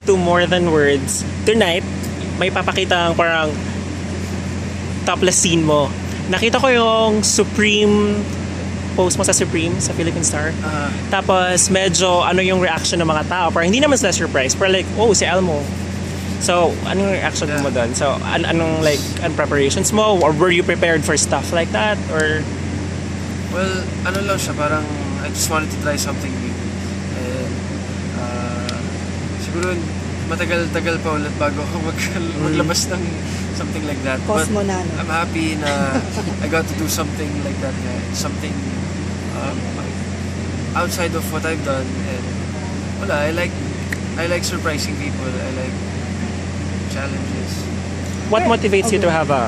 To More Than Words, tonight, may papakita ang parang topless scene mo. Nakita ko yung Supreme post mo sa Supreme, sa Philippine Star. Tapos medyo ano yung reaction ng mga tao. Parang hindi naman sila surprise. Pero like, oh, si Elmo. So, anong reaction mo doon? So, anong like, preparations mo? Or were you prepared for stuff like that? Or... Well, ano lang siya, parang I just wanted to try something new. And siguro matagal-tagal pa ulit bago ako maglabas ng something like that. Cosmo na, no? I'm happy na I got to do something like that. Something outside of what I've done. And wala, I like surprising people. I like challenges. What motivates you to have a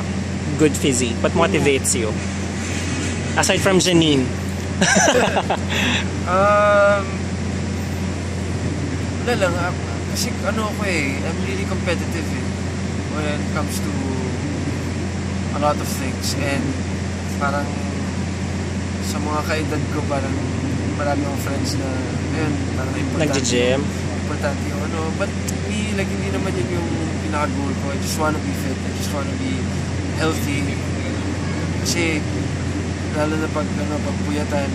good physique? What motivates you? Aside from Janine. Wala lang. Kasi ano ako I'm really competitive when it comes to a lot of things. And parang sa mga kaedad ko, parang marami akong friends na ayun, parang nag-gym. Importante yung ano. But hindi naman yun yung pinaka-goal ko. I just wanna be fit. I just wanna be healthy. Kasi lalo na pagpuyatan,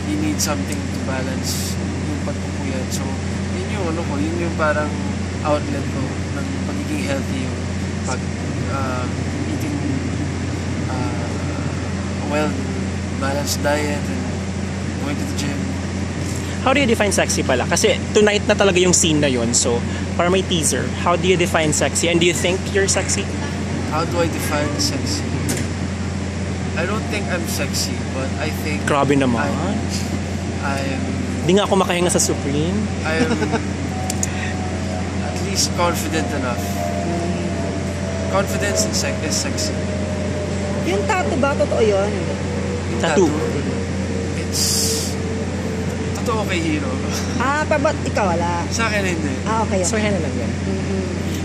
you need something to balance yung pagpupuyat. So, yun yung parang outlet ko ng pagiging healthy, yung eating well-balanced diet and going to the gym. How do you define sexy pala? Kasi tonight na talaga yung scene na yun. So, para may teaser, how do you define sexy? And do you think you're sexy? How do I define sexy? I don't think I'm sexy, but I think... Grabe naman. Di nga ako makahinga sa Supreme. I'm at least confident enough. Confidence is sexy. Yung tattoo ba? Totoo yun? Yung Tattoo? It's... Totoo kay Hero. Ba't ikaw wala? Sa akin hindi. Okay. So, yan na lang yan.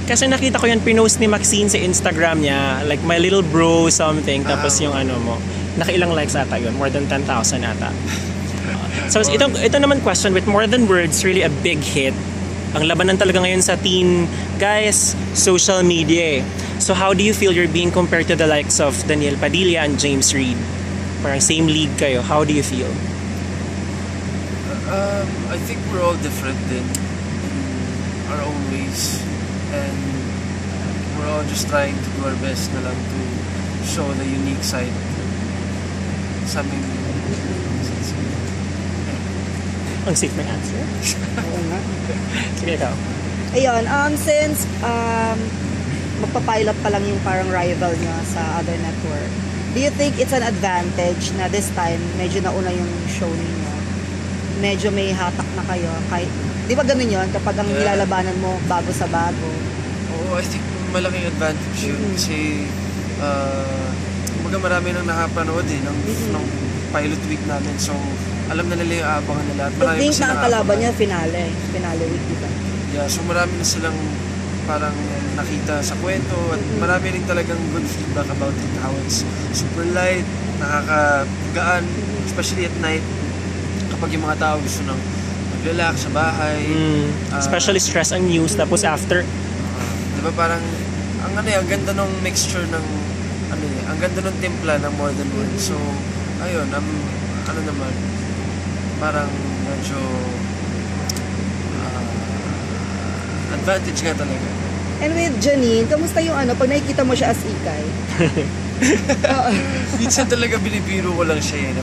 Kasi nakita ko yan, pinost ni Maxine sa Instagram niya, like my little bro something, tapos yung ano mo, nakailang likes ata yun, more than 10,000 ata. So ito naman question, with More Than Words, really a big hit. Ang labanan talaga ngayon sa teen guys, social media. So how do you feel you're being compared to the likes of Daniel Padilla and James Reid? Parang same league kayo, how do you feel? I think we're all different in our own ways. And we're all just trying to do our best na lang to show the unique side sa aming Ang safe na answer. Oo nga. Sige ikaw. Ayun, since magpapilot pa lang yung parang rival nyo sa other network, do you think it's an advantage na this time medyo nauna yung show ninyo? Medyo may hatak na kayo kahit di ba ganun yun? Kapag ang nilalabanan mo bago sa bago. Oo, I think malaking advantage yun. Kasi, kumbaga marami nang nakapanood ng pilot week namin. So, alam na nila yung aabangan nila. At marami I think na ang kalaban niya, finale week, diba? Yeah, so marami na silang parang nakita sa kwento. At marami rin talagang good feedback about it. How it's super light, nakakagaan, especially at night. Kapag yung mga tao gusto ng relax sa bahay. Especially stress ang news, tapos after. Diba parang, ang ganda nung mixture ng, ang ganda nung timpla ng More Than Words. So, ayun, naman, parang medyo advantage nga talaga. And with Janine, kamusta yung pag nakikita mo siya as ikay? Minsan talaga binibiro ko lang siya